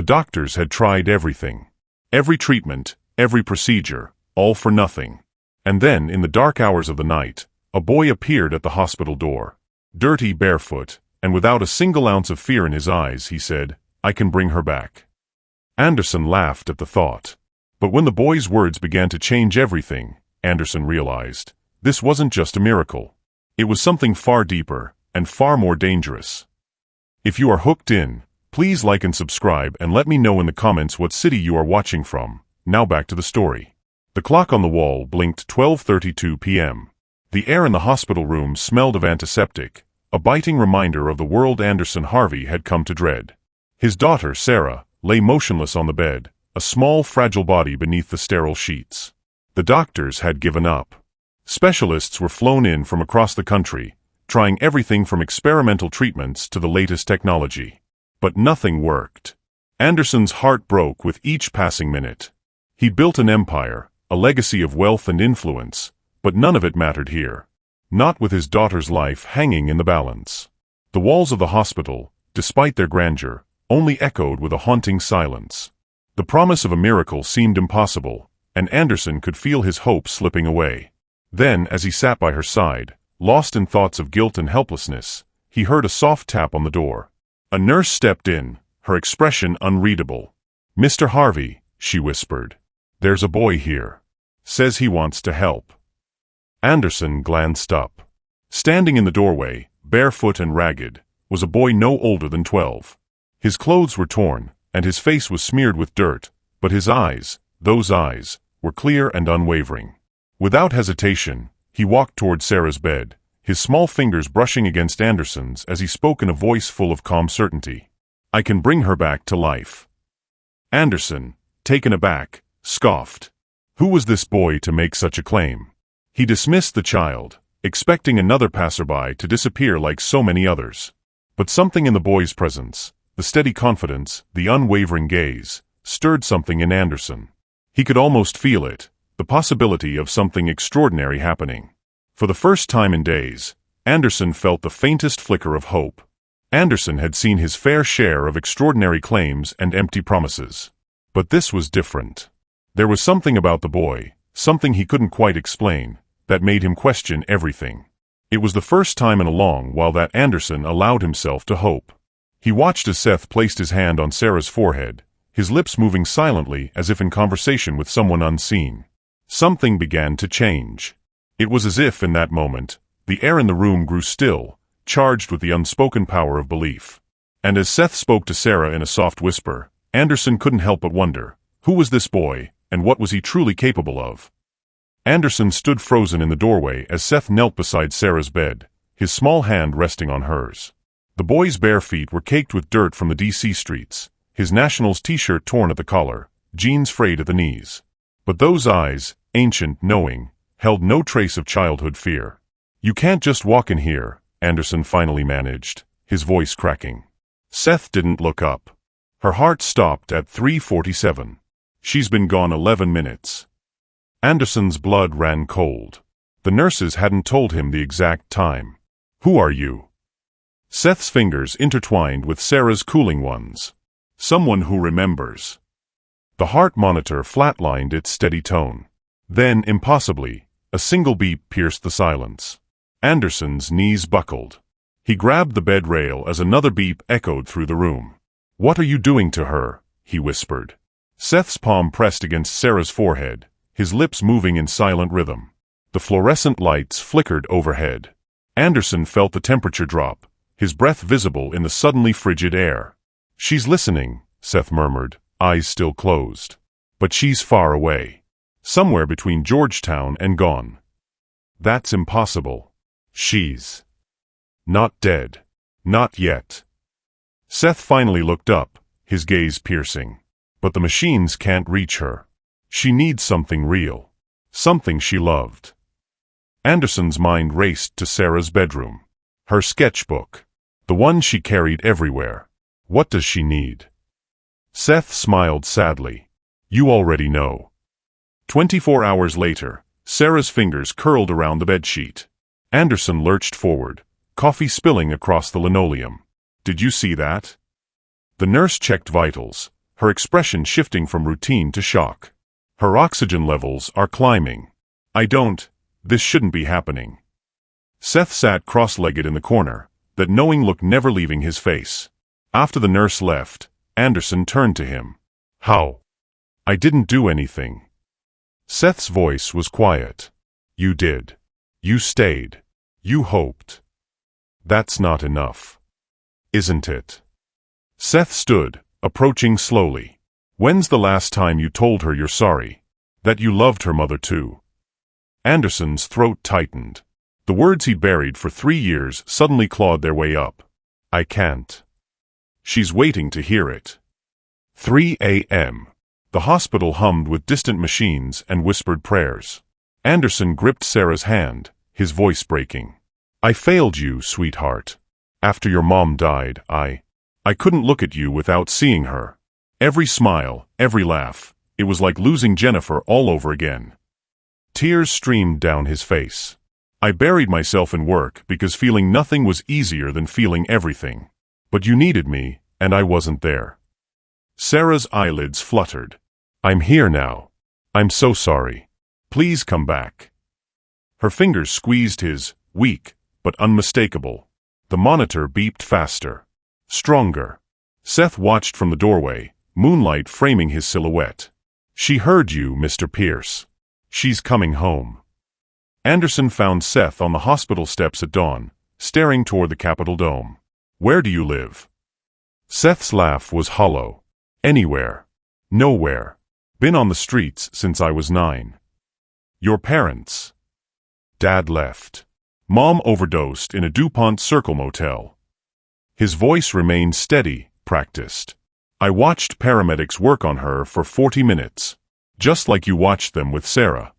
The doctors had tried everything. Every treatment, every procedure, all for nothing. And then, in the dark hours of the night, a boy appeared at the hospital door. Dirty, barefoot, and without a single ounce of fear in his eyes, he said, "I can bring her back." Anderson laughed at the thought. But when the boy's words began to change everything, Anderson realized, this wasn't just a miracle. It was something far deeper, and far more dangerous. If you are hooked in, please like and subscribe and let me know in the comments what city you are watching from. Now back to the story. The clock on the wall blinked 12:32 p.m. The air in the hospital room smelled of antiseptic, a biting reminder of the world Anderson Harvey had come to dread. His daughter, Sarah, lay motionless on the bed, a small, fragile body beneath the sterile sheets. The doctors had given up. Specialists were flown in from across the country, trying everything from experimental treatments to the latest technology. But nothing worked. Anderson's heart broke with each passing minute. He built an empire, a legacy of wealth and influence, but none of it mattered here. Not with his daughter's life hanging in the balance. The walls of the hospital, despite their grandeur, only echoed with a haunting silence. The promise of a miracle seemed impossible, and Anderson could feel his hope slipping away. Then, as he sat by her side, lost in thoughts of guilt and helplessness, he heard a soft tap on the door. A nurse stepped in, her expression unreadable. "Mr. Harvey," she whispered. "There's a boy here. Says he wants to help." Anderson glanced up. Standing in the doorway, barefoot and ragged, was a boy no older than 12. His clothes were torn, and his face was smeared with dirt, but his eyes, those eyes, were clear and unwavering. Without hesitation, he walked toward Sarah's bed, his small fingers brushing against Anderson's as he spoke in a voice full of calm certainty. "I can bring her back to life." Anderson, taken aback, scoffed. Who was this boy to make such a claim? He dismissed the child, expecting another passerby to disappear like so many others. But something in the boy's presence, the steady confidence, the unwavering gaze, stirred something in Anderson. He could almost feel it, the possibility of something extraordinary happening. For the first time in days, Anderson felt the faintest flicker of hope. Anderson had seen his fair share of extraordinary claims and empty promises. But this was different. There was something about the boy, something he couldn't quite explain, that made him question everything. It was the first time in a long while that Anderson allowed himself to hope. He watched as Seth placed his hand on Sarah's forehead, his lips moving silently as if in conversation with someone unseen. Something began to change. It was as if, in that moment, the air in the room grew still, charged with the unspoken power of belief. And as Seth spoke to Sarah in a soft whisper, Anderson couldn't help but wonder, who was this boy, and what was he truly capable of? Anderson stood frozen in the doorway as Seth knelt beside Sarah's bed, his small hand resting on hers. The boy's bare feet were caked with dirt from the D.C. streets, his Nationals t-shirt torn at the collar, jeans frayed at the knees. But those eyes, ancient, knowing, held no trace of childhood fear. "You can't just walk in here," Anderson finally managed, his voice cracking. Seth didn't look up. Her heart stopped at 3:47. "She's been gone 11 minutes. Anderson's blood ran cold. The nurses hadn't told him the exact time. "Who are you?" Seth's fingers intertwined with Sarah's cooling ones. "Someone who remembers." The heart monitor flatlined its steady tone. Then, impossibly, a single beep pierced the silence. Anderson's knees buckled. He grabbed the bed rail as another beep echoed through the room. "What are you doing to her?" he whispered. Seth's palm pressed against Sarah's forehead, his lips moving in silent rhythm. The fluorescent lights flickered overhead. Anderson felt the temperature drop, his breath visible in the suddenly frigid air. "She's listening," Seth murmured, eyes still closed. "But she's far away. Somewhere between Georgetown and gone." "That's impossible. She's not dead. Not yet." Seth finally looked up, his gaze piercing. "But the machines can't reach her. She needs something real. Something she loved." Anderson's mind raced to Sarah's bedroom. Her sketchbook. The one she carried everywhere. What does she need? Seth smiled sadly. "You already know." 24 hours later, Sarah's fingers curled around the bedsheet. Anderson lurched forward, coffee spilling across the linoleum. "Did you see that?" The nurse checked vitals, her expression shifting from routine to shock. Her oxygen levels are climbing. This shouldn't be happening. Seth sat cross-legged in the corner, that knowing look never leaving his face. After the nurse left, Anderson turned to him. How? I didn't do anything. Seth's voice was quiet. You did. You stayed. You hoped. That's not enough. Isn't it? Seth stood, approaching slowly. When's the last time you told her you're sorry? That you loved her mother too? Anderson's throat tightened. The words he'd buried for 3 years suddenly clawed their way up. I can't. She's waiting to hear it. 3 a.m. The hospital hummed with distant machines and whispered prayers. Anderson gripped Sarah's hand, his voice breaking. I failed you, sweetheart. After your mom died, I couldn't look at you without seeing her. Every smile, every laugh, it was like losing Jennifer all over again. Tears streamed down his face. I buried myself in work because feeling nothing was easier than feeling everything. But you needed me, and I wasn't there. Sarah's eyelids fluttered. I'm here now. I'm so sorry. Please come back. Her fingers squeezed his, weak, but unmistakable. The monitor beeped faster. Stronger. Seth watched from the doorway, moonlight framing his silhouette. She heard you, Mr. Pierce. She's coming home. Anderson found Seth on the hospital steps at dawn, staring toward the Capitol dome. Where do you live? Seth's laugh was hollow. Anywhere. Nowhere. Been on the streets since I was 9. Your parents? Dad left. Mom overdosed in a DuPont Circle motel. His voice remained steady, practiced. I watched paramedics work on her for 40 minutes. Just like you watched them with Sarah.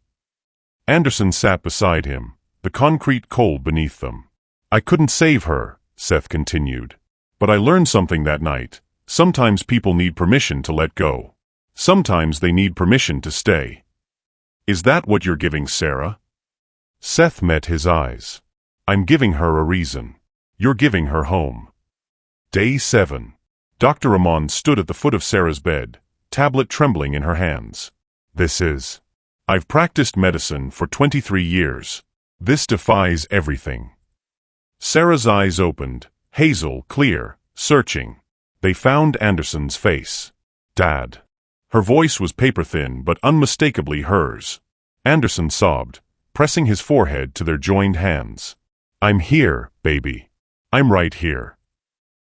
Anderson sat beside him, the concrete cold beneath them. I couldn't save her, Seth continued. But I learned something that night. Sometimes people need permission to let go. Sometimes they need permission to stay. Is that what you're giving Sarah? Seth met his eyes. I'm giving her a reason. You're giving her home. Day 7. Dr. Ramon stood at the foot of Sarah's bed, tablet trembling in her hands. I've practiced medicine for 23 years. This defies everything. Sarah's eyes opened, hazel, clear, searching. They found Anderson's face. Dad. Her voice was paper-thin but unmistakably hers. Anderson sobbed, pressing his forehead to their joined hands. I'm here, baby. I'm right here.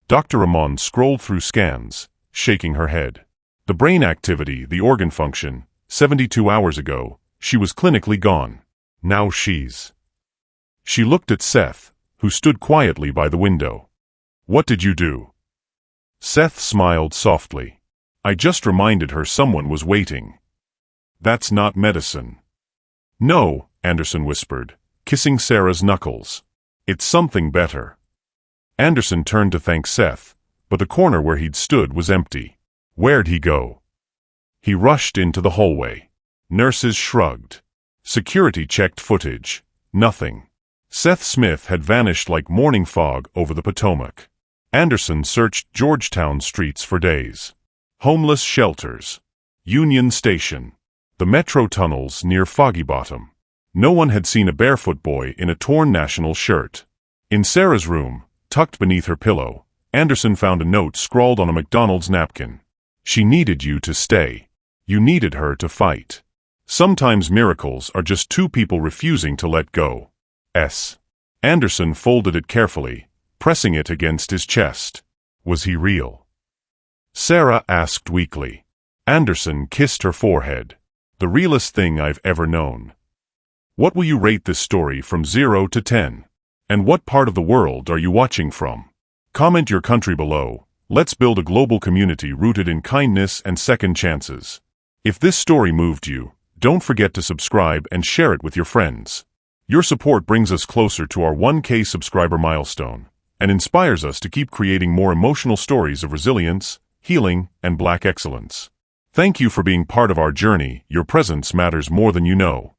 Dr. Ramon scrolled through scans, shaking her head. The brain activity, the organ function, 72 hours ago, she was clinically gone. Now she's... She looked at Seth, who stood quietly by the window. What did you do? Seth smiled softly. I just reminded her someone was waiting. That's not medicine. No, Anderson whispered, kissing Sarah's knuckles. It's something better. Anderson turned to thank Seth, but the corner where he'd stood was empty. Where'd he go? He rushed into the hallway. Nurses shrugged. Security checked footage. Nothing. Seth Smith had vanished like morning fog over the Potomac. Anderson searched Georgetown streets for days. Homeless shelters. Union Station. The metro tunnels near Foggy Bottom. No one had seen a barefoot boy in a torn national shirt. In Sarah's room, tucked beneath her pillow, Anderson found a note scrawled on a McDonald's napkin. She needed you to stay. You needed her to fight. Sometimes miracles are just two people refusing to let go. S. Anderson folded it carefully, pressing it against his chest. Was he real? Sarah asked weakly. Anderson kissed her forehead. The realest thing I've ever known. What will you rate this story from 0 to 10? And what part of the world are you watching from? Comment your country below. Let's build a global community rooted in kindness and second chances. If this story moved you, don't forget to subscribe and share it with your friends. Your support brings us closer to our 1K subscriber milestone and inspires us to keep creating more emotional stories of resilience, healing, and Black excellence. Thank you for being part of our journey. Your presence matters more than you know.